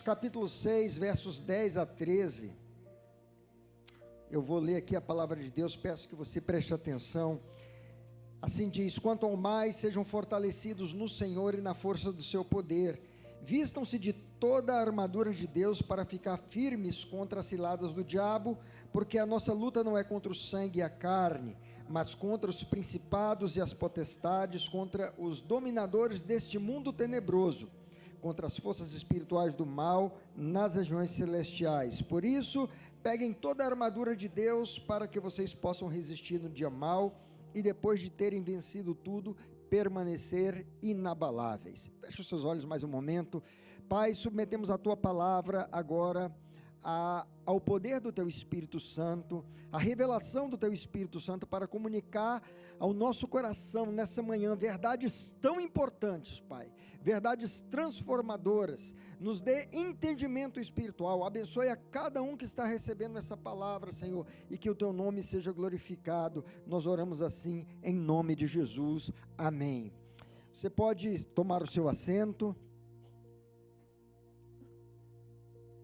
capítulo 6, versos 10 a 13. Eu vou ler aqui a palavra de Deus, peço que você preste atenção. Assim diz: quanto ao mais, sejam fortalecidos no Senhor e na força do seu poder. Vistam-se de toda a armadura de Deus para ficar firmes contra as ciladas do diabo, porque a nossa luta não é contra o sangue e a carne, mas contra os principados e as potestades, contra os dominadores deste mundo tenebroso, contra as forças espirituais do mal nas regiões celestiais. Por isso, peguem toda a armadura de Deus para que vocês possam resistir no dia mau e, depois de terem vencido tudo, permanecer inabaláveis. Feche os seus olhos mais um momento. Pai, submetemos a Tua palavra agora ao poder do Teu Espírito Santo, a revelação do Teu Espírito Santo para comunicar ao nosso coração nessa manhã verdades tão importantes, Pai, verdades transformadoras. Nos dê entendimento espiritual, abençoe a cada um que está recebendo essa palavra, Senhor, e que o Teu nome seja glorificado. Nós oramos assim em nome de Jesus, amém. Você pode tomar o seu assento.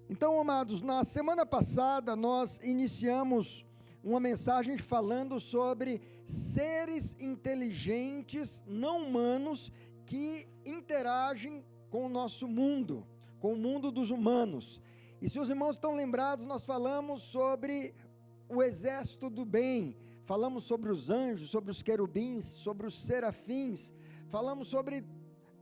Então, amados, na semana passada nós iniciamos uma mensagem falando sobre seres inteligentes, não humanos, que interagem com o nosso mundo, com o mundo dos humanos. E se os irmãos estão lembrados, nós falamos sobre o exército do bem, falamos sobre os anjos, sobre os querubins, sobre os serafins, falamos sobre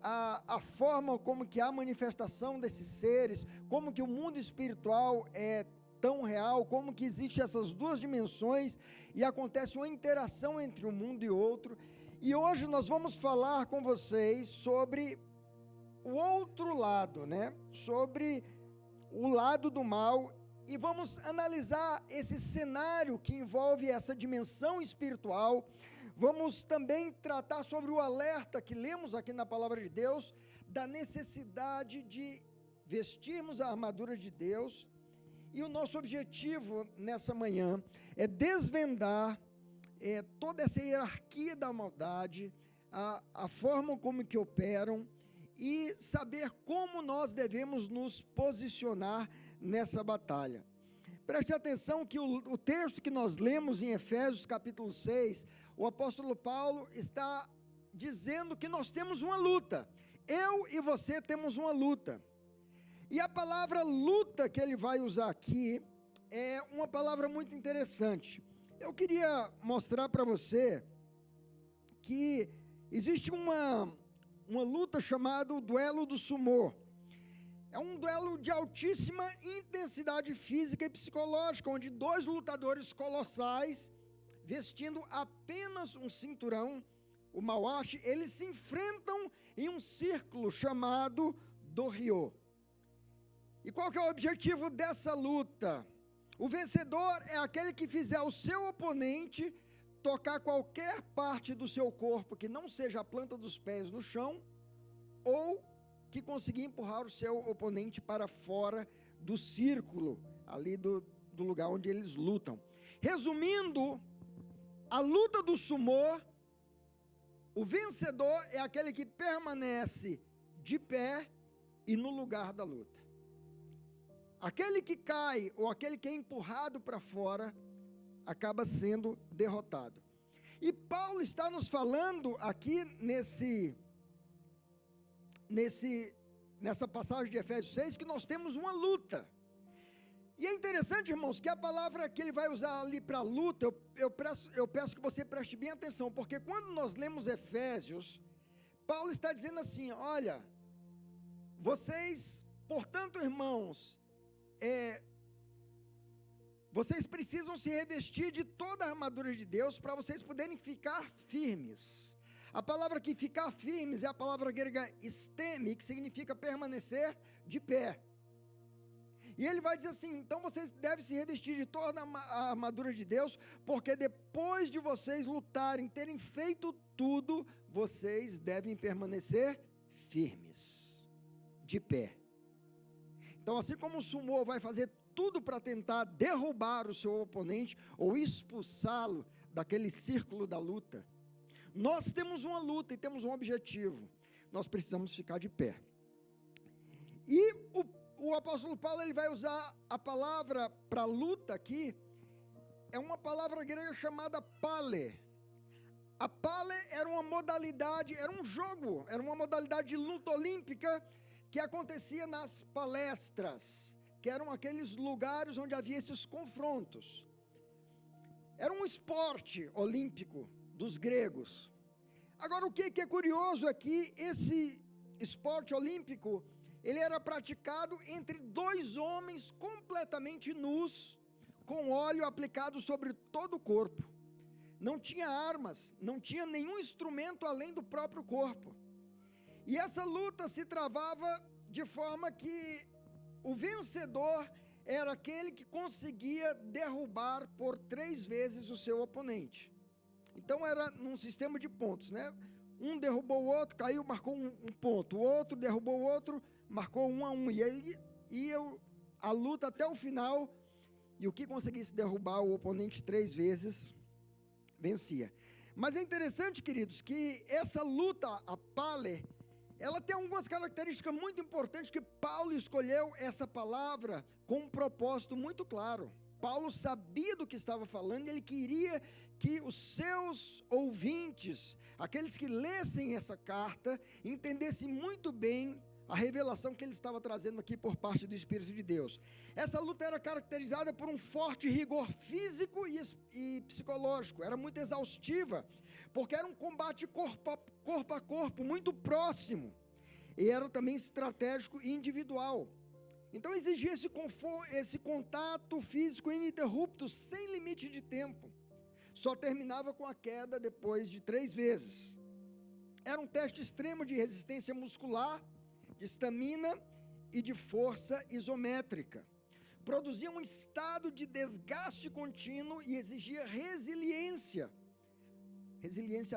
a forma como que a manifestação desses seres, como que o mundo espiritual é tão real, como que existem essas duas dimensões e acontece uma interação entre um mundo e outro. E hoje nós vamos falar com vocês sobre o outro lado, sobre o lado do mal, e vamos analisar esse cenário que envolve essa dimensão espiritual. Vamos também tratar sobre o alerta que lemos aqui na palavra de Deus, da necessidade de vestirmos a armadura de Deus. E o nosso objetivo nessa manhã é desvendar toda essa hierarquia da maldade, a forma como que operam, e saber como nós devemos nos posicionar nessa batalha. Preste atenção que o texto que nós lemos em Efésios capítulo 6, o apóstolo Paulo está dizendo que nós temos uma luta. Eu e você temos uma luta. E a palavra luta que ele vai usar aqui é uma palavra muito interessante. Eu queria mostrar para você que existe uma luta chamada o duelo do sumô. É um duelo de altíssima intensidade física e psicológica, onde dois lutadores colossais, vestindo apenas um cinturão, o mawashi, eles se enfrentam em um círculo chamado do-ryo. E qual que é o objetivo dessa luta? O vencedor é aquele que fizer o seu oponente tocar qualquer parte do seu corpo que não seja a planta dos pés no chão, ou que conseguir empurrar o seu oponente para fora do círculo, ali do lugar onde eles lutam. Resumindo, a luta do sumô, o vencedor é aquele que permanece de pé e no lugar da luta. Aquele que cai ou aquele que é empurrado para fora acaba sendo derrotado. E Paulo está nos falando aqui nessa passagem de Efésios 6, que nós temos uma luta. E é interessante, irmãos, que a palavra que ele vai usar ali para luta, eu peço que você preste bem atenção, porque quando nós lemos Efésios, Paulo está dizendo assim: olha, vocês, portanto, irmãos, vocês precisam se revestir de toda a armadura de Deus para vocês poderem ficar firmes. A palavra que ficar firmes é a palavra grega esteme, que significa permanecer de pé. E ele vai dizer assim: então vocês devem se revestir de toda a armadura de Deus, porque depois de vocês lutarem, terem feito tudo, vocês devem permanecer firmes, de pé. Então, assim como o sumô vai fazer tudo para tentar derrubar o seu oponente ou expulsá-lo daquele círculo da luta, nós temos uma luta e temos um objetivo. Nós precisamos ficar de pé. E o apóstolo Paulo ele vai usar a palavra para luta aqui, é uma palavra grega chamada pale. A pale era uma modalidade, era um jogo, era uma modalidade de luta olímpica que acontecia nas palestras, que eram aqueles lugares onde havia esses confrontos. Era um esporte olímpico dos gregos. Agora, o que é curioso aqui, esse esporte olímpico, ele era praticado entre dois homens completamente nus, com óleo aplicado sobre todo o corpo. Não tinha armas, não tinha nenhum instrumento além do próprio corpo. E essa luta se travava de forma que o vencedor era aquele que conseguia derrubar por 3 vezes o seu oponente. Então era num sistema de pontos, né? Um derrubou o outro, caiu, marcou um ponto. O outro derrubou o outro, marcou 1-1. E aí ia a luta até o final. E o que conseguisse derrubar o oponente 3 vezes, vencia. Mas é interessante, queridos, que essa luta, a pale, ela tem algumas características muito importantes que Paulo escolheu essa palavra com um propósito muito claro. Paulo sabia do que estava falando e ele queria que os seus ouvintes, aqueles que lessem essa carta, entendessem muito bem a revelação que ele estava trazendo aqui por parte do Espírito de Deus. Essa luta era caracterizada por um forte rigor físico e psicológico, era muito exaustiva, porque era um combate corpo a corpo, muito próximo, e era também estratégico e individual. Então exigia esse contato físico ininterrupto, sem limite de tempo. Só terminava com a queda depois de 3 vezes. Era um teste extremo de resistência muscular, de estamina e de força isométrica. Produzia um estado de desgaste contínuo e exigia resiliência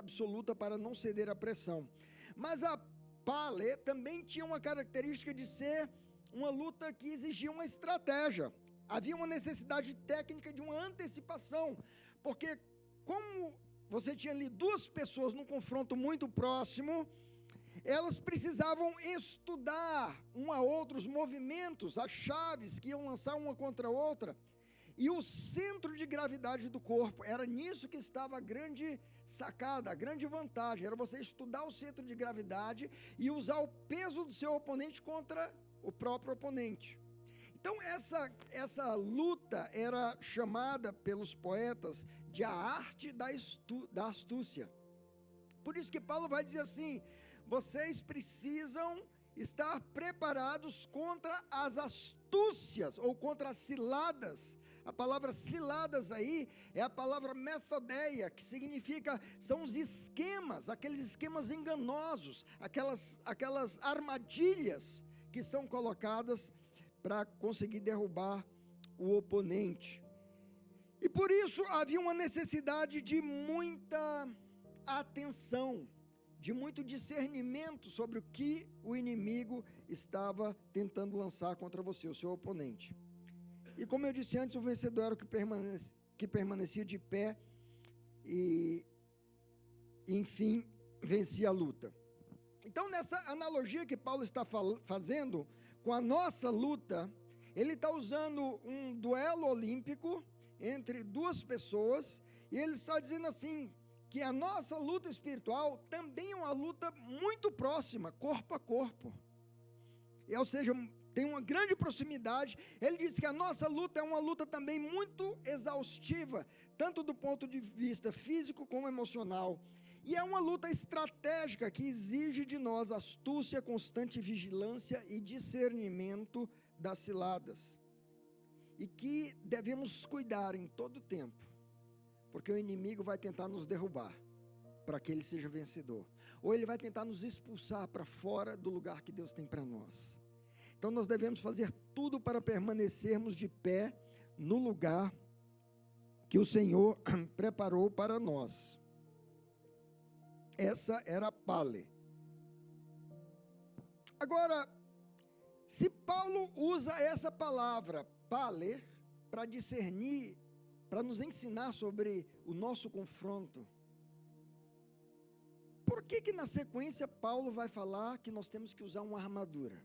absoluta para não ceder à pressão. Mas a pale também tinha uma característica de ser uma luta que exigia uma estratégia. Havia uma necessidade técnica de uma antecipação, porque como você tinha ali 2 pessoas num confronto muito próximo, elas precisavam estudar um a outro os movimentos, as chaves que iam lançar uma contra a outra, e o centro de gravidade do corpo, era nisso que estava a grande sacada, a grande vantagem, era você estudar o centro de gravidade e usar o peso do seu oponente contra o próprio oponente. Então essa luta era chamada pelos poetas de a arte da astúcia. Por isso que Paulo vai dizer assim: vocês precisam estar preparados contra as astúcias ou contra as ciladas. A palavra ciladas aí é a palavra methodeia, que significa, são os esquemas, aqueles esquemas enganosos, aquelas armadilhas que são colocadas para conseguir derrubar o oponente. E por isso havia uma necessidade de muita atenção, de muito discernimento sobre o que o inimigo estava tentando lançar contra você, o seu oponente. E como eu disse antes, o vencedor era o que permanecia de pé e, enfim, vencia a luta. Então, nessa analogia que Paulo está fazendo com a nossa luta, ele está usando um duelo olímpico entre 2 pessoas, e ele está dizendo assim, que a nossa luta espiritual também é uma luta muito próxima, corpo a corpo. Ou seja, tem uma grande proximidade. Ele diz que a nossa luta é uma luta também muito exaustiva, tanto do ponto de vista físico como emocional. E é uma luta estratégica que exige de nós astúcia, constante vigilância e discernimento das ciladas. E que devemos cuidar em todo tempo, porque o inimigo vai tentar nos derrubar, para que ele seja vencedor. Ou ele vai tentar nos expulsar para fora do lugar que Deus tem para nós. Então nós devemos fazer tudo para permanecermos de pé no lugar que o Senhor preparou para nós. Essa era a pale. Agora, se Paulo usa essa palavra, pale, para discernir, para nos ensinar sobre o nosso confronto, por que na sequência Paulo vai falar que nós temos que usar uma armadura?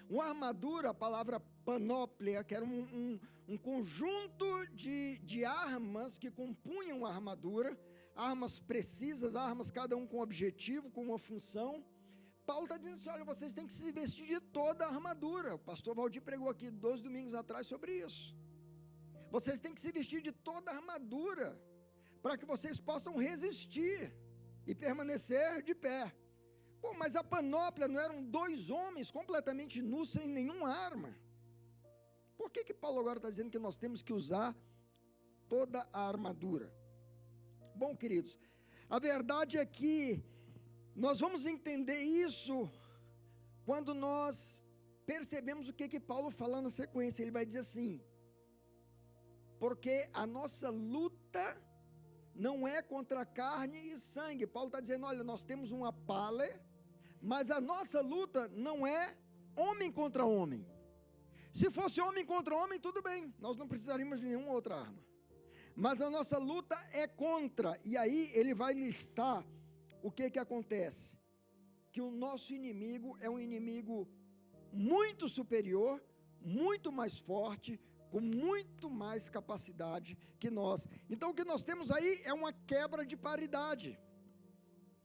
Uma armadura, a palavra panóplia, que era um conjunto de armas que compunham a armadura, armas precisas, armas cada um com um objetivo, com uma função. Paulo está dizendo assim, olha, vocês têm que se vestir de toda a armadura. O pastor Valdir pregou aqui 2 domingos atrás sobre isso. Vocês têm que se vestir de toda a armadura, para que vocês possam resistir e permanecer de pé. Pô, mas a panóplia não eram 2 homens completamente nus, sem nenhuma arma? Por que Paulo agora está dizendo que nós temos que usar toda a armadura? Bom, queridos, a verdade é que nós vamos entender isso quando nós percebemos o que Paulo fala na sequência. Ele vai dizer assim, porque a nossa luta não é contra carne e sangue. Paulo está dizendo, olha, nós temos uma pale, mas a nossa luta não é homem contra homem. Se fosse homem contra homem, tudo bem, nós não precisaríamos de nenhuma outra arma. Mas a nossa luta é contra, e aí ele vai listar o que acontece. Que o nosso inimigo é um inimigo muito superior, muito mais forte, com muito mais capacidade que nós. Então o que nós temos aí é uma quebra de paridade.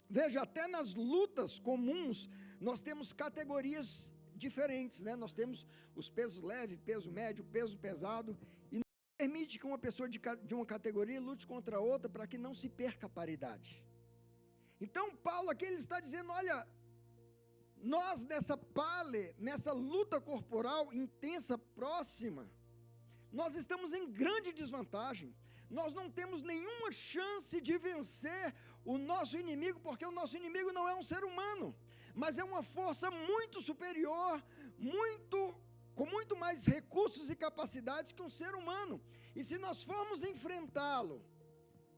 Veja, até nas lutas comuns, nós temos categorias diferentes, né? Nós temos os pesos leves, peso médio, peso pesado, e não permite que uma pessoa de uma categoria lute contra a outra para que não se perca a paridade. Então Paulo aqui ele está dizendo, olha, nós nessa luta corporal intensa, próxima, nós estamos em grande desvantagem. Nós não temos nenhuma chance de vencer o nosso inimigo, porque o nosso inimigo não é um ser humano, mas é uma força muito superior, com muito mais recursos e capacidades que um ser humano. E se nós formos enfrentá-lo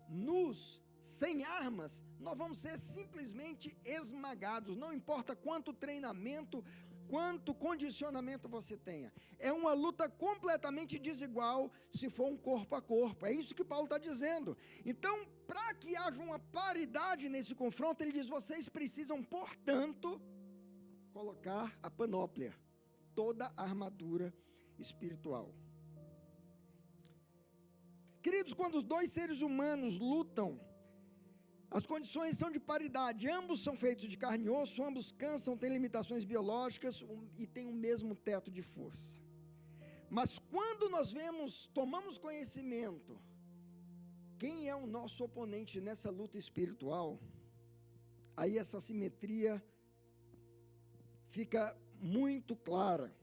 nus, sem armas, nós vamos ser simplesmente esmagados. Não importa quanto treinamento, quanto condicionamento você tenha. É uma luta completamente desigual se for um corpo a corpo. É isso que Paulo está dizendo. Então, para que haja uma paridade nesse confronto, ele diz, vocês precisam, portanto, colocar a panóplia, toda a armadura espiritual. Queridos, quando os 2 seres humanos lutam, as condições são de paridade, ambos são feitos de carne e osso, ambos cansam, têm limitações biológicas e têm o mesmo teto de força. Mas quando nós tomamos conhecimento, quem é o nosso oponente nessa luta espiritual, aí essa simetria fica muito clara.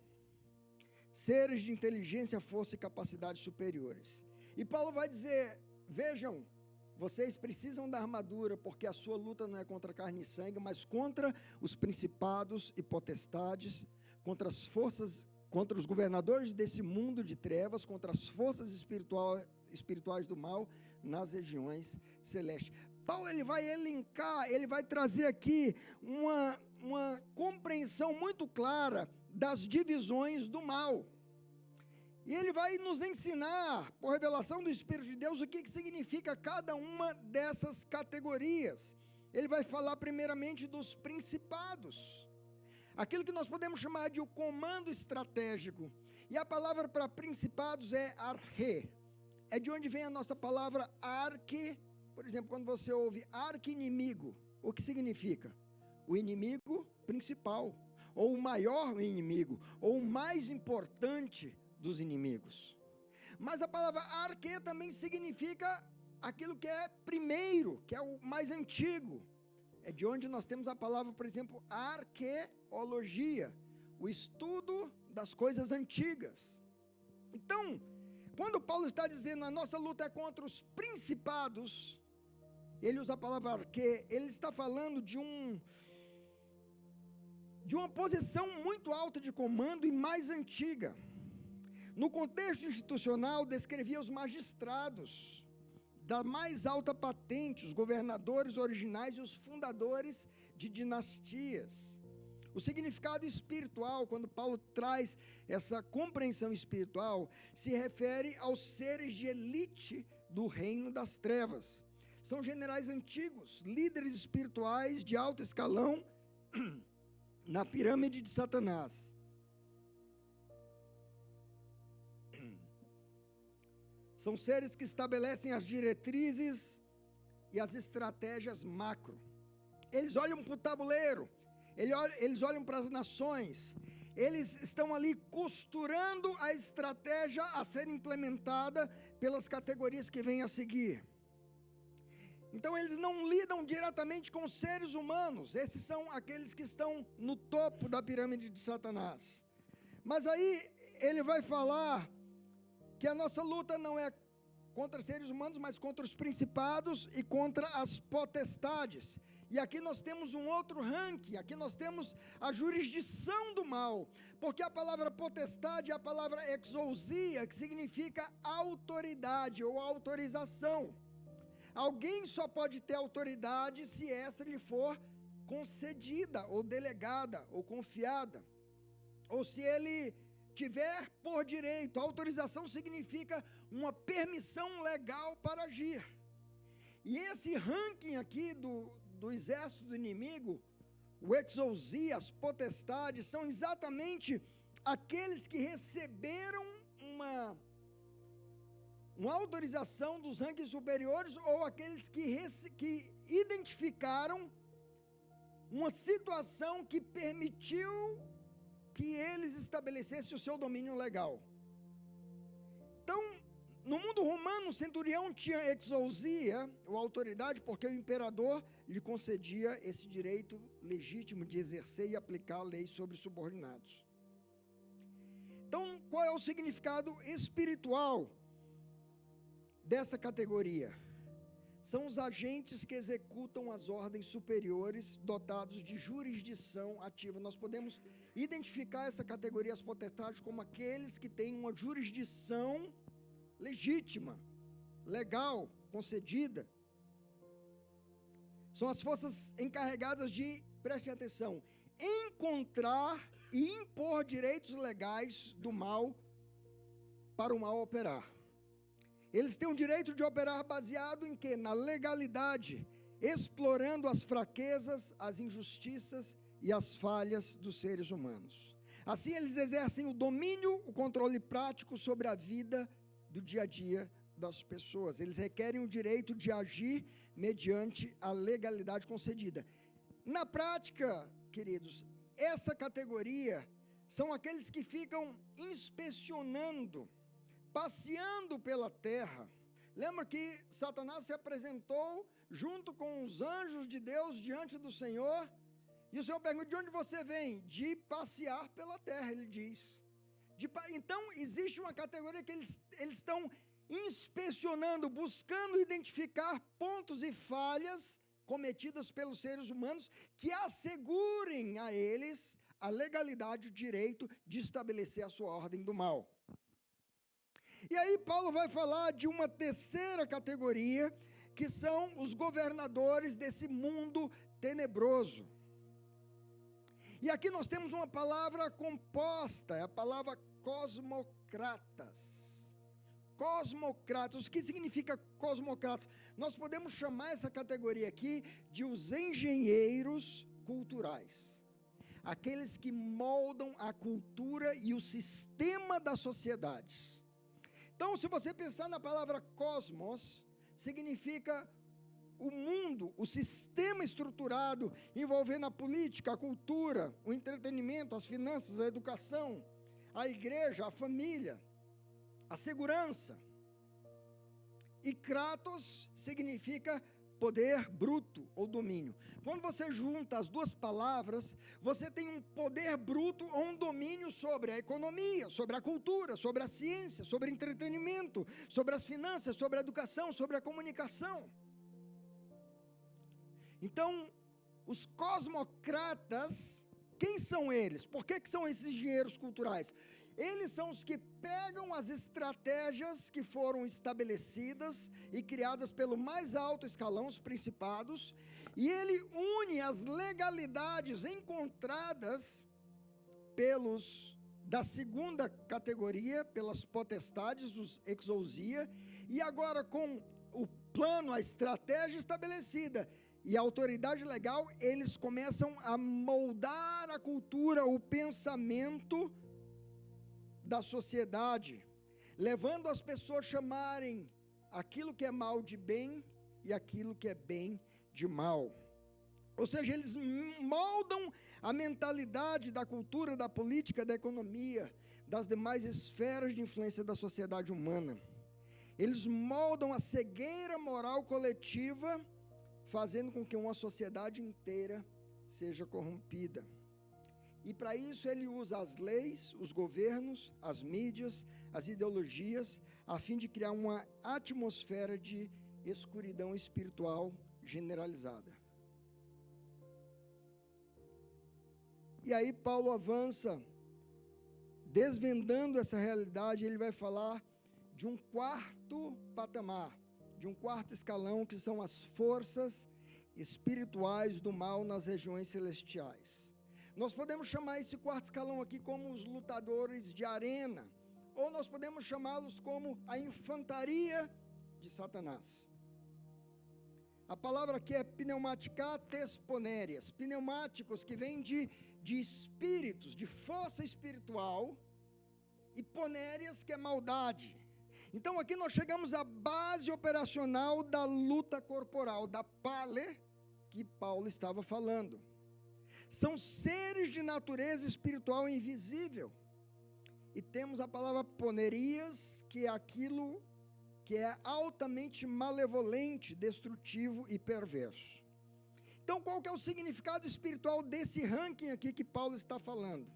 Seres de inteligência, força e capacidades superiores. E Paulo vai dizer, vejam, vocês precisam da armadura, porque a sua luta não é contra carne e sangue, mas contra os principados e potestades, contra as forças, contra os governadores desse mundo de trevas, contra as forças espirituais do mal nas regiões celestes. Paulo ele vai elencar, ele vai trazer aqui uma compreensão muito clara das divisões do mal. E ele vai nos ensinar, por revelação do Espírito de Deus, o que significa cada uma dessas categorias. Ele vai falar primeiramente dos principados, aquilo que nós podemos chamar de o comando estratégico. E a palavra para principados é arche. É de onde vem a nossa palavra arque. Por exemplo, quando você ouve arqui-inimigo, o que significa? O inimigo principal, ou o maior inimigo, ou o mais importante dos inimigos. Mas a palavra arque também significa aquilo que é primeiro, que é o mais antigo. É de onde nós temos a palavra, por exemplo, arqueologia, o estudo das coisas antigas. Então, quando Paulo está dizendo a nossa luta é contra os principados, ele usa a palavra arque, ele está falando de uma posição muito alta de comando e mais antiga. No contexto institucional, descrevia os magistrados da mais alta patente, os governadores originais e os fundadores de dinastias. O significado espiritual, quando Paulo traz essa compreensão espiritual, se refere aos seres de elite do reino das trevas. São generais antigos, líderes espirituais de alto escalão na pirâmide de Satanás. São seres que estabelecem as diretrizes e as estratégias macro. Eles olham para o tabuleiro, eles olham para as nações, eles estão ali costurando a estratégia a ser implementada pelas categorias que vêm a seguir. Então eles não lidam diretamente com os seres humanos, esses são aqueles que estão no topo da pirâmide de Satanás. Mas aí ele vai falar que a nossa luta não é contra seres humanos, mas contra os principados e contra as potestades. E aqui nós temos um outro ranking, aqui nós temos a jurisdição do mal, porque a palavra potestade é a palavra exousia, que significa autoridade ou autorização. Alguém só pode ter autoridade se essa lhe for concedida, ou delegada, ou confiada, ou se ele tiver por direito. Autorização significa uma permissão legal para agir. E esse ranking aqui do exército do inimigo, o exousia, as potestades, são exatamente aqueles que receberam uma autorização dos rankings superiores, ou aqueles que identificaram uma situação que permitiu que eles estabelecessem o seu domínio legal. Então, no mundo romano, o centurião tinha exousia, ou autoridade, porque o imperador lhe concedia esse direito legítimo de exercer e aplicar a lei sobre os subordinados. Então, qual é o significado espiritual dessa categoria? São os agentes que executam as ordens superiores, dotados de jurisdição ativa. Nós podemos identificar essa categoria, as potestades, como aqueles que têm uma jurisdição legítima, legal, concedida. São as forças encarregadas de, prestem atenção, encontrar e impor direitos legais do mal para o mal operar. Eles têm o direito de operar baseado em quê? Na legalidade, explorando as fraquezas, as injustiças e as falhas dos seres humanos. Assim, eles exercem o domínio, o controle prático sobre a vida do dia a dia das pessoas. Eles requerem o direito de agir mediante a legalidade concedida. Na prática, queridos, essa categoria são aqueles que ficam inspecionando, passeando pela terra. Lembra que Satanás se apresentou junto com os anjos de Deus diante do Senhor, e o Senhor pergunta: de onde você vem? De passear pela terra, ele diz. Então existe uma categoria que eles estão inspecionando, buscando identificar pontos e falhas cometidas pelos seres humanos que assegurem a eles a legalidade, o direito de estabelecer a sua ordem do mal. E aí Paulo vai falar de uma terceira categoria, que são os governadores desse mundo tenebroso. E aqui nós temos uma palavra composta, é a palavra cosmocratas. Cosmocratas, o que significa cosmocratas? Nós podemos chamar essa categoria aqui de os engenheiros culturais. Aqueles que moldam a cultura e o sistema da sociedade. Então, se você pensar na palavra cosmos, significa o mundo, o sistema estruturado envolvendo a política, a cultura, o entretenimento, as finanças, a educação, a igreja, a família, a segurança. E kratos significa poder bruto ou domínio. Quando você junta as duas palavras, você tem um poder bruto ou um domínio sobre a economia, sobre a cultura, sobre a ciência, sobre o entretenimento, sobre as finanças, sobre a educação, sobre a comunicação. Então, os cosmocratas, quem são eles? Por que são esses engenheiros culturais? Eles são os que pegam as estratégias que foram estabelecidas e criadas pelo mais alto escalão, os principados, e ele une as legalidades encontradas da segunda categoria, pelas potestades, os exousia, e agora com o plano, a estratégia estabelecida e a autoridade legal, eles começam a moldar a cultura, o pensamento da sociedade. levando as pessoas a chamarem aquilo que é mal de bem e aquilo que é bem de mal. Ou seja, eles moldam a mentalidade da cultura, da política, da economia, das demais esferas de influência da sociedade humana. Eles moldam a cegueira moral coletiva, fazendo com que uma sociedade inteira seja corrompida. E para isso ele usa as leis, os governos, as mídias, as ideologias, a fim de criar uma atmosfera de escuridão espiritual generalizada. E aí Paulo avança, desvendando essa realidade, ele vai falar de um quarto patamar, de um quarto escalão, que são as forças espirituais do mal nas regiões celestiais. Nós podemos chamar esse quarto escalão aqui como os lutadores de arena, ou nós podemos chamá-los como a infantaria de Satanás. A palavra aqui é pneumaticates ponérias, pneumáticos, que vem de espíritos, de força espiritual, e ponérias, que é maldade. Então aqui nós chegamos à base operacional da luta corporal, da pale, que Paulo estava falando. São seres de natureza espiritual invisível. E temos a palavra ponerias, que é aquilo que é altamente malevolente, destrutivo e perverso. Então qual que é o significado espiritual desse ranking aqui que Paulo está falando?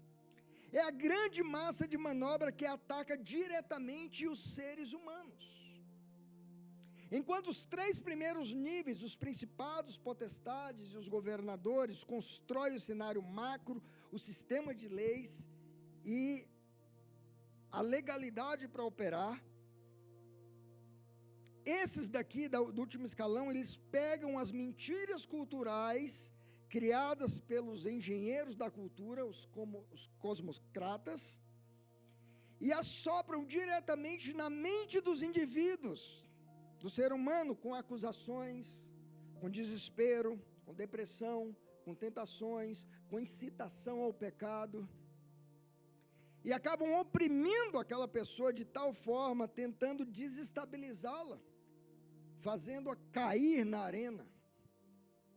É a grande massa de manobra que ataca diretamente os seres humanos. Enquanto os 3 primeiros níveis, os principados, potestades e os governadores, constroem o cenário macro, o sistema de leis e a legalidade para operar, esses daqui do último escalão, eles pegam as mentiras culturais criadas pelos engenheiros da cultura, os cosmocratas, e assopram diretamente na mente dos indivíduos, do ser humano, com acusações, com desespero, com depressão, com tentações, com incitação ao pecado, e acabam oprimindo aquela pessoa de tal forma, tentando desestabilizá-la, fazendo-a cair na arena,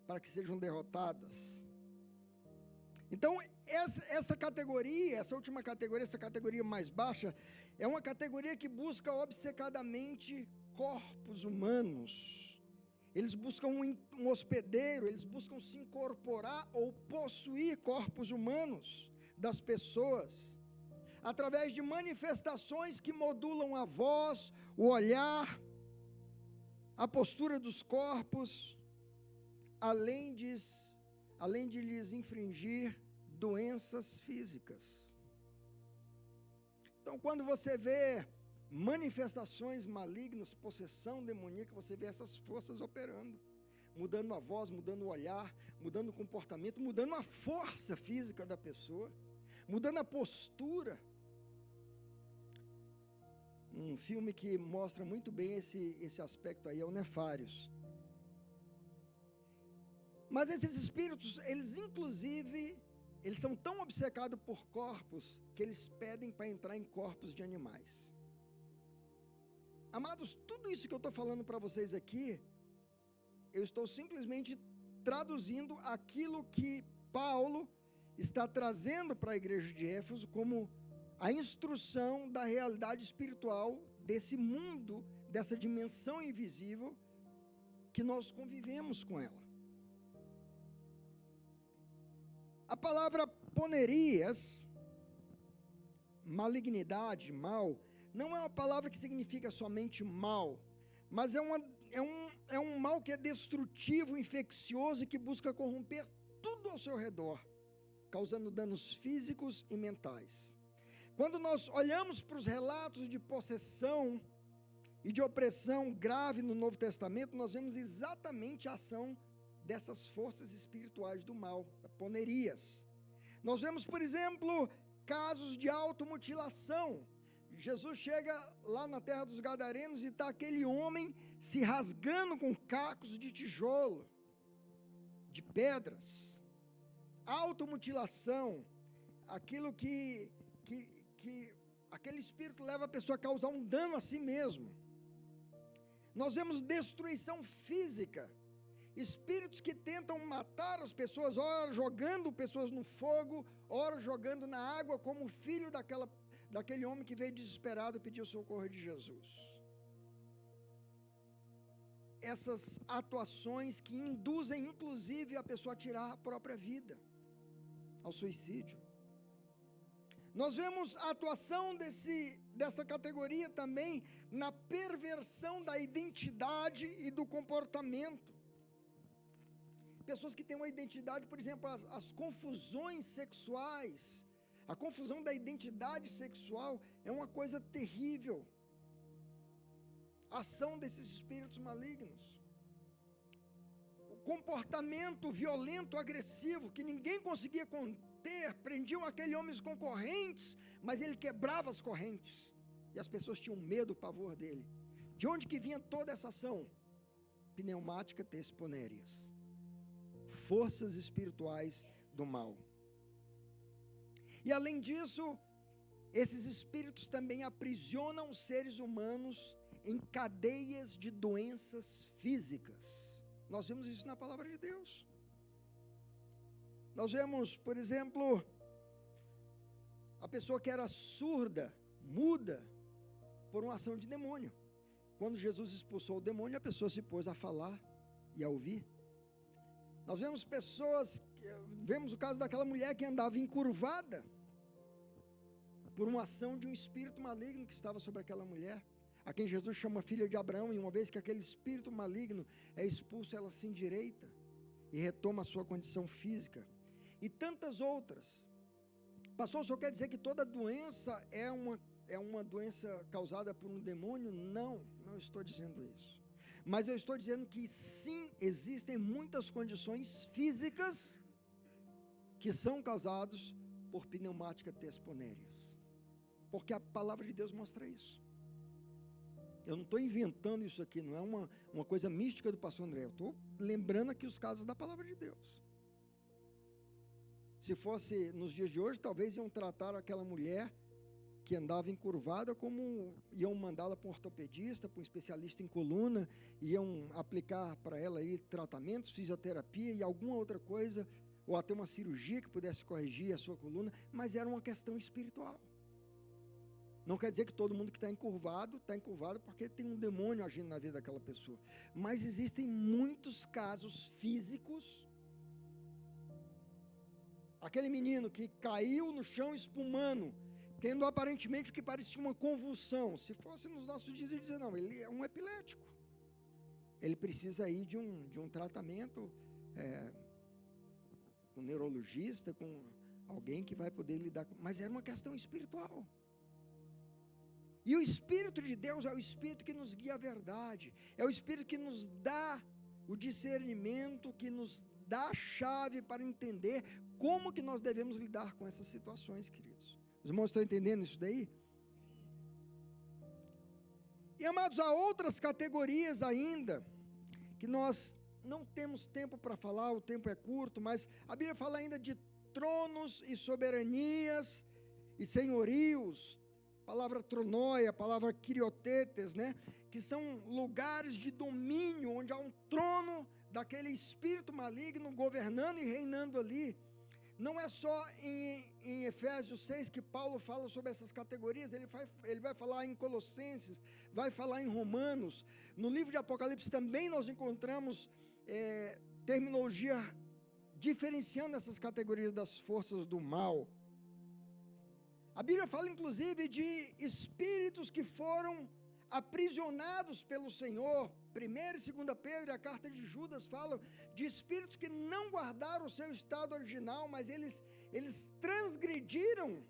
para que sejam derrotadas. Então, essa categoria, essa última categoria, essa categoria mais baixa, é uma categoria que busca obcecadamente corpos humanos. Eles buscam um hospedeiro, eles buscam se incorporar ou possuir corpos humanos das pessoas, através de manifestações que modulam a voz, o olhar, a postura dos corpos, além de lhes infringir doenças físicas. Então, quando você vê manifestações malignas, possessão demoníaca, você vê essas forças operando, mudando a voz, mudando o olhar, mudando o comportamento, mudando a força física da pessoa, mudando a postura. Um filme que mostra muito bem esse aspecto aí é o Nefários. Mas esses espíritos, eles são tão obcecados por corpos, que eles pedem para entrar em corpos de animais. Amados, tudo isso que eu estou falando para vocês aqui, eu estou simplesmente traduzindo aquilo que Paulo está trazendo para a igreja de Éfeso como a instrução da realidade espiritual desse mundo, dessa dimensão invisível que nós convivemos com ela. A palavra ponerias, malignidade, mal, não é uma palavra que significa somente mal, mas é um mal que é destrutivo, infeccioso e que busca corromper tudo ao seu redor, causando danos físicos e mentais. Quando nós olhamos para os relatos de possessão e de opressão grave no Novo Testamento, nós vemos exatamente a ação dessas forças espirituais do mal, ponerias. Nós vemos, por exemplo, casos de automutilação. Jesus chega lá na terra dos Gadarenos e está aquele homem se rasgando com cacos de tijolo, de pedras. Automutilação, aquilo que aquele espírito leva a pessoa a causar um dano a si mesmo. Nós vemos destruição física, espíritos que tentam matar as pessoas, ora jogando pessoas no fogo, ora jogando na água, como o filho daquele homem que veio desesperado e pediu socorro de Jesus. Essas atuações que induzem inclusive a pessoa a tirar a própria vida, ao suicídio. Nós vemos a atuação dessa categoria também na perversão da identidade e do comportamento. Pessoas que têm uma identidade, por exemplo, as confusões sexuais, a confusão da identidade sexual é uma coisa terrível. A ação desses espíritos malignos. O comportamento violento, agressivo, que ninguém conseguia conter, prendiam aquele homem com correntes, mas ele quebrava as correntes. E as pessoas tinham medo, pavor dele. De onde que vinha toda essa ação? Pneumática tesponérias. Forças espirituais do mal. E além disso, esses espíritos também aprisionam os seres humanos em cadeias de doenças físicas. Nós vemos isso na palavra de Deus. Nós vemos, por exemplo, a pessoa que era surda, muda, por uma ação de demônio. Quando Jesus expulsou o demônio, a pessoa se pôs a falar e a ouvir. Nós vemos vemos o caso daquela mulher que andava encurvada, por uma ação de um espírito maligno que estava sobre aquela mulher, a quem Jesus chama filha de Abraão, e uma vez que aquele espírito maligno é expulso, ela se endireita e retoma a sua condição física. E tantas outras. Pastor, o senhor quer dizer que toda doença é uma doença causada por um demônio? Não estou dizendo isso. Mas eu estou dizendo que sim, existem muitas condições físicas que são causadas por pneumática tesponérias. Porque a palavra de Deus mostra isso. Eu não estou inventando isso aqui, não é uma coisa mística do pastor André. Eu estou lembrando aqui os casos da palavra de Deus. Se fosse nos dias de hoje, talvez iam tratar aquela mulher que andava encurvada como iam mandá-la para um ortopedista, para um especialista em coluna, iam aplicar para ela aí tratamentos, fisioterapia e alguma outra coisa, ou até uma cirurgia que pudesse corrigir a sua coluna, mas era uma questão espiritual. Não quer dizer que todo mundo que está encurvado porque tem um demônio agindo na vida daquela pessoa. Mas existem muitos casos físicos. Aquele menino que caiu no chão espumando, tendo aparentemente o que parecia uma convulsão. Se fosse nos nossos dias, ele dizer, não, ele é um epilético. Ele precisa aí de um tratamento com um neurologista, com alguém que vai poder lidar com... Mas era uma questão espiritual. E o Espírito de Deus é o Espírito que nos guia à verdade, é o Espírito que nos dá o discernimento, que nos dá a chave para entender como que nós devemos lidar com essas situações, queridos. Os irmãos estão entendendo isso daí? E amados, há outras categorias ainda, que nós não temos tempo para falar, o tempo é curto, mas a Bíblia fala ainda de tronos e soberanias e senhorios, palavra tronóia, palavra quiriotetes, né? Que são lugares de domínio, onde há um trono daquele espírito maligno governando e reinando ali. Não é só em Efésios 6 que Paulo fala sobre essas categorias, ele vai falar em Colossenses, vai falar em Romanos. No livro de Apocalipse também nós encontramos terminologia diferenciando essas categorias das forças do mal. A Bíblia fala inclusive de espíritos que foram aprisionados pelo Senhor. 1 e 2 Pedro e a carta de Judas falam de espíritos que não guardaram o seu estado original, mas eles transgrediram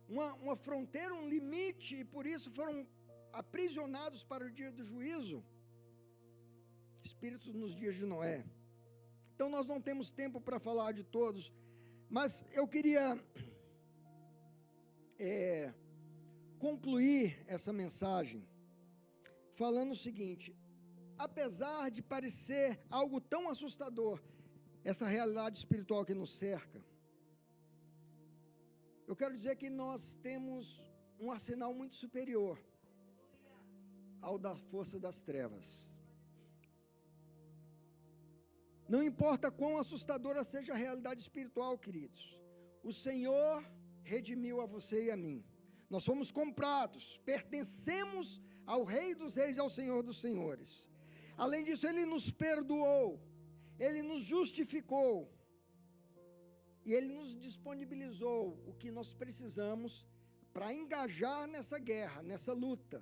uma fronteira, um limite, e por isso foram aprisionados para o dia do juízo. Espíritos nos dias de Noé. Então nós não temos tempo para falar de todos, mas eu queria concluir essa mensagem falando o seguinte: apesar de parecer algo tão assustador, essa realidade espiritual que nos cerca, eu quero dizer que nós temos um arsenal muito superior ao da força das trevas. Não importa quão assustadora seja a realidade espiritual, queridos, o Senhor redimiu a você e a mim. Nós fomos comprados, pertencemos ao Rei dos Reis e ao Senhor dos Senhores. Além disso, Ele nos perdoou, Ele nos justificou, e Ele nos disponibilizou o que nós precisamos para engajar nessa guerra, nessa luta.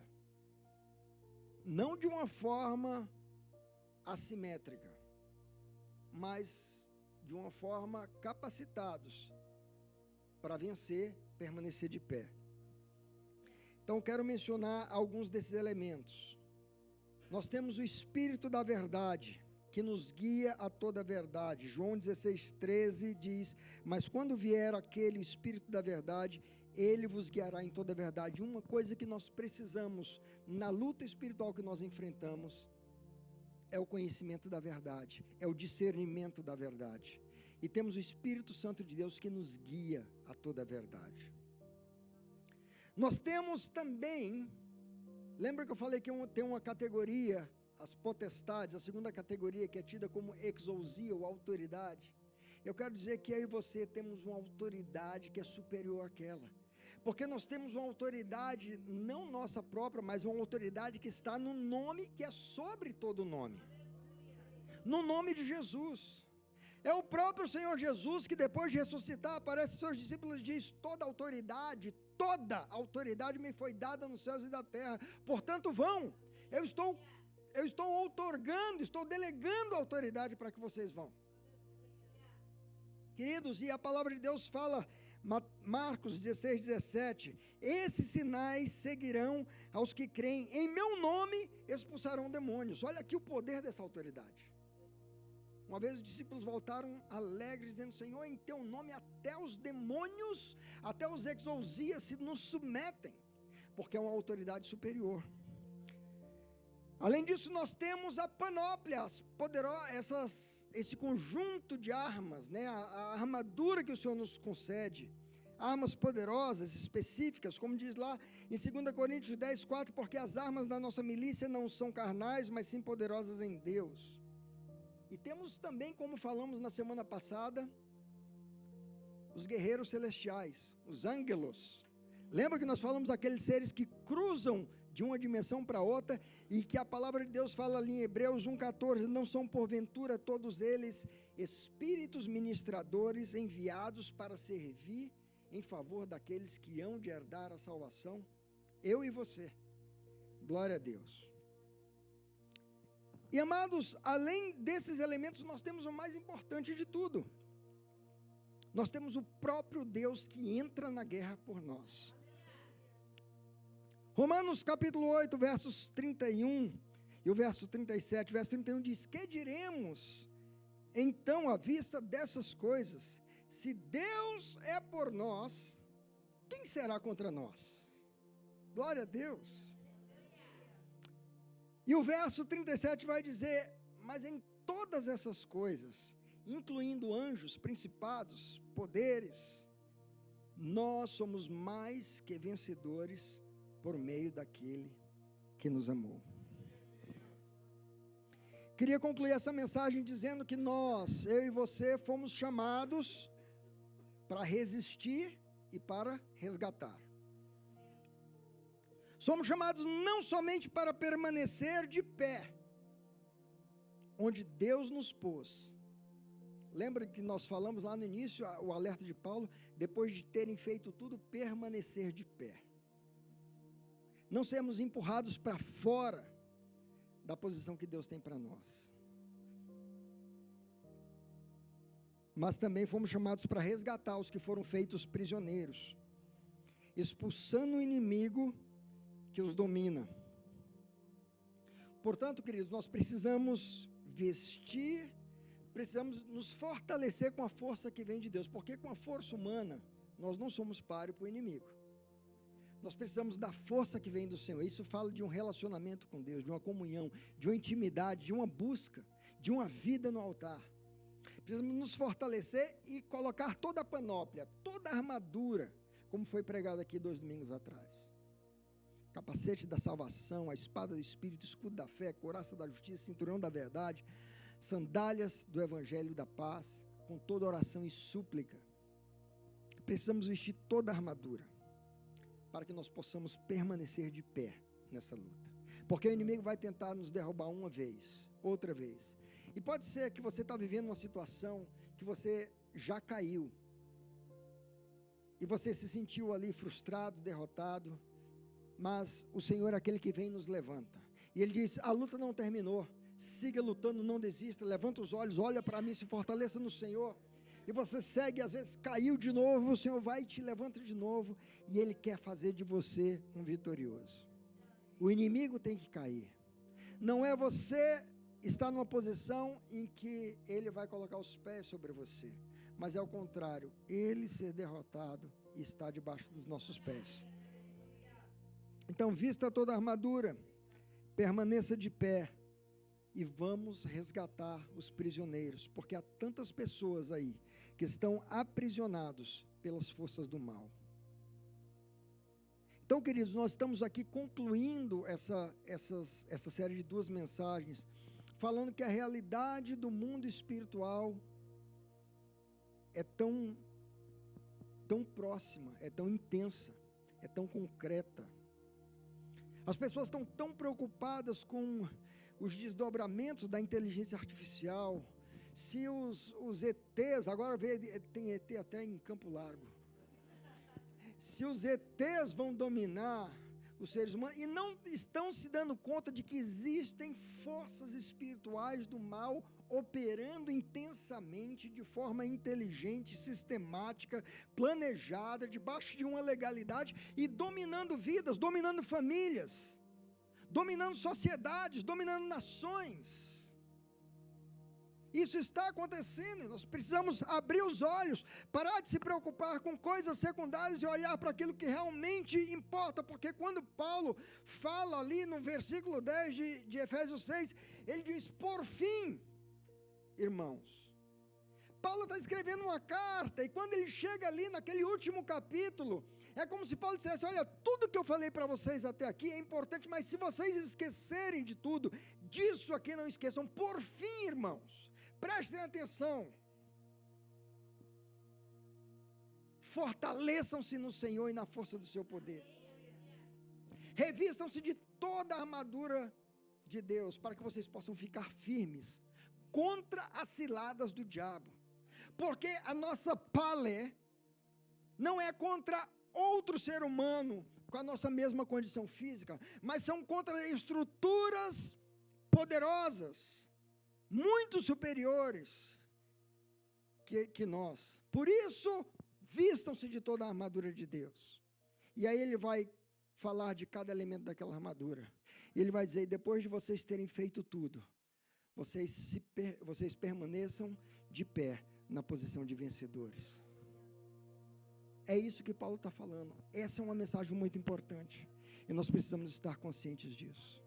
Não de uma forma assimétrica, mas de uma forma capacitados para vencer, permanecer de pé. Então quero mencionar alguns desses elementos. Nós temos o Espírito da verdade, que nos guia a toda a verdade. João 16:13 diz: mas quando vier aquele Espírito da verdade, Ele vos guiará em toda a verdade. Uma coisa que nós precisamos na luta espiritual que nós enfrentamos é o conhecimento da verdade, é o discernimento da verdade. E temos o Espírito Santo de Deus que nos guia a toda a verdade. Nós temos também, lembra que eu falei que tem uma categoria, as potestades, a segunda categoria que é tida como exousia ou autoridade. Eu quero dizer que eu e você temos uma autoridade que é superior àquela. Porque nós temos uma autoridade, não nossa própria, mas uma autoridade que está no nome, que é sobre todo nome. No nome de Jesus. É o próprio Senhor Jesus que depois de ressuscitar, aparece aos seus discípulos e diz: toda autoridade me foi dada nos céus e da terra. Portanto, vão. Eu estou outorgando, estou delegando autoridade para que vocês vão. Queridos, e a palavra de Deus fala, Marcos 16:17, esses sinais seguirão aos que creem, em meu nome expulsarão demônios. Olha aqui o poder dessa autoridade. Uma vez os discípulos voltaram alegres, dizendo: Senhor, em teu nome até os demônios, até os exousias se nos submetem, porque é uma autoridade superior. Além disso, nós temos a panóplia, esse conjunto de armas, né? A armadura que o Senhor nos concede, armas poderosas, específicas, como diz lá em 2 Coríntios 10:4, porque as armas da nossa milícia não são carnais, mas sim poderosas em Deus. E temos também, como falamos na semana passada, os guerreiros celestiais, os ângelos. Lembra que nós falamos daqueles seres que cruzam de uma dimensão para outra, e que a palavra de Deus fala ali em Hebreus 1:14, não são porventura todos eles espíritos ministradores enviados para servir em favor daqueles que hão de herdar a salvação? Eu e você, glória a Deus. E amados, além desses elementos, nós temos o mais importante de tudo. Nós temos o próprio Deus que entra na guerra por nós. Romanos capítulo 8, versos 31 e o verso 37, verso 31 diz: que diremos então à vista dessas coisas? Se Deus é por nós, quem será contra nós? Glória a Deus. E o verso 37 vai dizer: mas em todas essas coisas, incluindo anjos, principados, poderes, nós somos mais que vencedores por meio daquele que nos amou. Queria concluir essa mensagem dizendo que nós, eu e você, fomos chamados para resistir e para resgatar. Somos chamados não somente para permanecer de pé, onde Deus nos pôs. Lembra que nós falamos lá no início, o alerta de Paulo, depois de terem feito tudo, permanecer de pé. Não sermos empurrados para fora da posição que Deus tem para nós. Mas também fomos chamados para resgatar os que foram feitos prisioneiros, expulsando o inimigo que os domina. Portanto, queridos, nós precisamos vestir, precisamos nos fortalecer com a força que vem de Deus, porque com a força humana, nós não somos páreo para o inimigo. Nós precisamos da força que vem do Senhor. Isso fala de um relacionamento com Deus, de uma comunhão, de uma intimidade, de uma busca, de uma vida no altar. Precisamos nos fortalecer e colocar toda a panóplia, toda a armadura, como foi pregado aqui 2 domingos atrás. capacete da salvação, a espada do Espírito, escudo da fé, couraça da justiça, cinturão da verdade, sandálias do evangelho da paz, com toda oração e súplica. Precisamos vestir toda a armadura, para que nós possamos permanecer de pé nessa luta. Porque o inimigo vai tentar nos derrubar uma vez, outra vez. E pode ser que você está vivendo uma situação que você já caiu. E você se sentiu ali frustrado, derrotado. Mas o Senhor é aquele que vem e nos levanta. E Ele diz, a luta não terminou. Siga lutando, não desista. Levanta os olhos, olha para mim, se fortaleça no Senhor. E você segue, às vezes caiu de novo, o Senhor vai e te levanta de novo. E Ele quer fazer de você um vitorioso. O inimigo tem que cair. Não é você estar numa posição em que ele vai colocar os pés sobre você. Mas é o contrário, ele ser derrotado e estar debaixo dos nossos pés. Então vista toda a armadura, permaneça de pé e vamos resgatar os prisioneiros, porque há tantas pessoas aí que estão aprisionados pelas forças do mal. Então, queridos, nós estamos aqui concluindo essa série de 2 mensagens, falando que a realidade do mundo espiritual é tão próxima, é tão intensa, é tão concreta. As pessoas estão tão preocupadas com os desdobramentos da inteligência artificial, se os ETs, agora tem ET até em Campo Largo, se os ETs vão dominar os seres humanos, e não estão se dando conta de que existem forças espirituais do mal operando intensamente, de forma inteligente, sistemática, planejada, debaixo de uma legalidade, e dominando vidas, dominando famílias, dominando sociedades, dominando nações. Isso está acontecendo, nós precisamos abrir os olhos, parar de se preocupar com coisas secundárias e olhar para aquilo que realmente importa, porque quando Paulo fala ali no versículo 10 de Efésios 6, ele diz, por fim, irmãos, Paulo está escrevendo uma carta, e quando ele chega ali naquele último capítulo, é como se Paulo dissesse, olha, tudo que eu falei para vocês até aqui é importante, mas se vocês esquecerem de tudo, disso aqui não esqueçam, por fim, irmãos, prestem atenção, fortaleçam-se no Senhor e na força do seu poder, revistam-se de toda a armadura de Deus, para que vocês possam ficar firmes contra as ciladas do diabo, porque a nossa pale não é contra outro ser humano com a nossa mesma condição física, mas são contra estruturas poderosas, muito superiores que nós. Por isso, vistam-se de toda a armadura de Deus. E aí ele vai falar de cada elemento daquela armadura. E ele vai dizer, depois de vocês terem feito tudo, vocês permaneçam de pé na posição de vencedores. É isso que Paulo está falando. Essa é uma mensagem muito importante. E nós precisamos estar conscientes disso.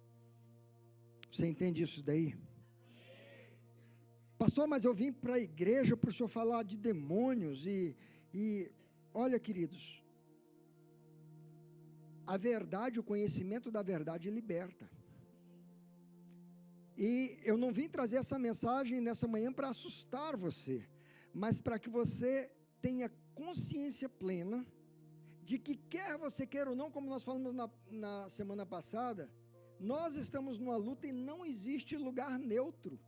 Você entende isso daí? Pastor, mas eu vim para a igreja para o senhor falar de demônios e olha, queridos, a verdade, o conhecimento da verdade liberta. E eu não vim trazer essa mensagem nessa manhã para assustar você, mas para que você tenha consciência plena de que quer você queira ou não, como nós falamos na semana passada, nós estamos numa luta e não existe lugar neutro.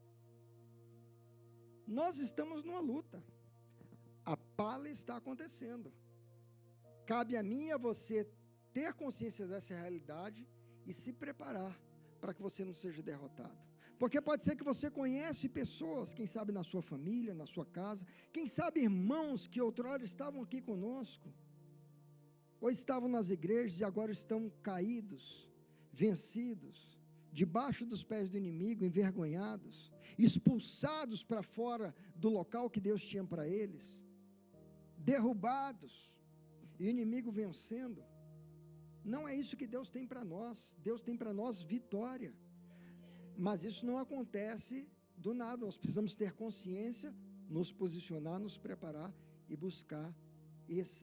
Nós estamos numa luta. A pala está acontecendo. Cabe a mim e a você ter consciência dessa realidade e se preparar para que você não seja derrotado. Porque pode ser que você conhece pessoas, quem sabe na sua família, na sua casa, quem sabe irmãos que outrora estavam aqui conosco, ou estavam nas igrejas e agora estão caídos, vencidos, debaixo dos pés do inimigo, envergonhados, expulsados para fora do local que Deus tinha para eles, derrubados, e o inimigo vencendo. Não é isso que Deus tem para nós. Deus tem para nós vitória. Mas isso não acontece do nada. Nós precisamos ter consciência, nos posicionar, nos preparar e buscar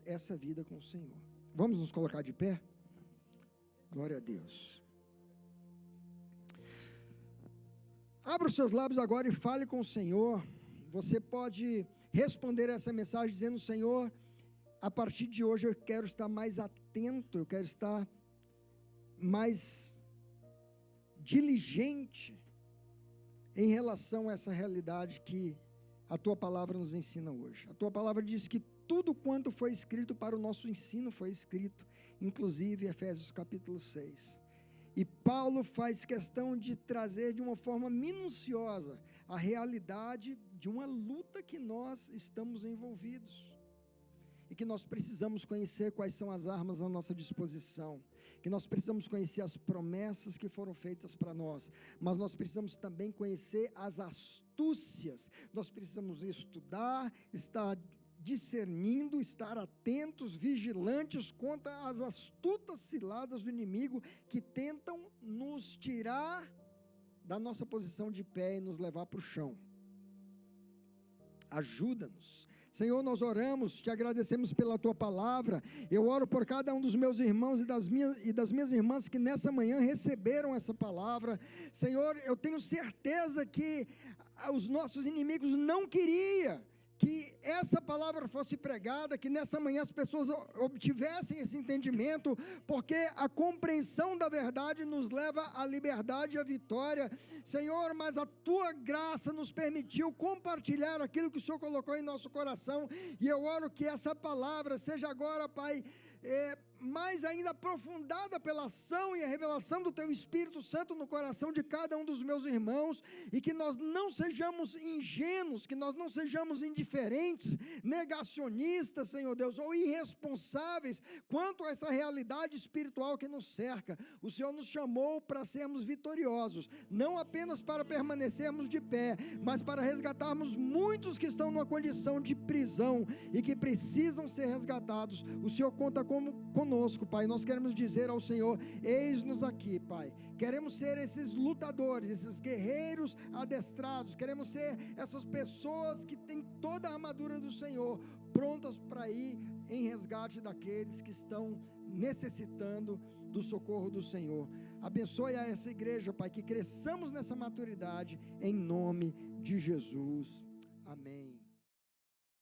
essa vida com o Senhor. Vamos nos colocar de pé? Glória a Deus. Abra os seus lábios agora e fale com o Senhor. Você pode responder essa mensagem dizendo: Senhor, a partir de hoje eu quero estar mais atento, eu quero estar mais diligente em relação a essa realidade que a tua palavra nos ensina hoje. A tua palavra diz que tudo quanto foi escrito para o nosso ensino foi escrito, inclusive Efésios capítulo 6. E Paulo faz questão de trazer de uma forma minuciosa a realidade de uma luta que nós estamos envolvidos. E que nós precisamos conhecer quais são as armas à nossa disposição. Que nós precisamos conhecer as promessas que foram feitas para nós. Mas nós precisamos também conhecer as astúcias. Nós precisamos estudar, estar discernindo, estar atentos, vigilantes contra as astutas ciladas do inimigo que tentam nos tirar da nossa posição de pé e nos levar para o chão. Ajuda-nos. Senhor, nós oramos, te agradecemos pela tua palavra. Eu oro por cada um dos meus irmãos e das minhas irmãs que nessa manhã receberam essa palavra. Senhor, eu tenho certeza que os nossos inimigos não queriam que essa palavra fosse pregada, que nessa manhã as pessoas obtivessem esse entendimento, porque a compreensão da verdade nos leva à liberdade e à vitória. Senhor, mas a tua graça nos permitiu compartilhar aquilo que o Senhor colocou em nosso coração, e eu oro que essa palavra seja agora, Pai, mais ainda aprofundada pela ação e a revelação do Teu Espírito Santo no coração de cada um dos meus irmãos, e que nós não sejamos ingênuos, que nós não sejamos indiferentes, negacionistas, Senhor Deus, ou irresponsáveis quanto a essa realidade espiritual que nos cerca. O Senhor nos chamou para sermos vitoriosos, não apenas para permanecermos de pé, mas para resgatarmos muitos que estão numa condição de prisão e que precisam ser resgatados. O Senhor conta conosco, Pai. Nós queremos dizer ao Senhor: eis-nos aqui, Pai. Queremos ser esses lutadores, esses guerreiros adestrados. Queremos ser essas pessoas que têm toda a armadura do Senhor, prontas para ir em resgate daqueles que estão necessitando do socorro do Senhor. Abençoe a essa igreja, Pai, que cresçamos nessa maturidade, em nome de Jesus. Amém.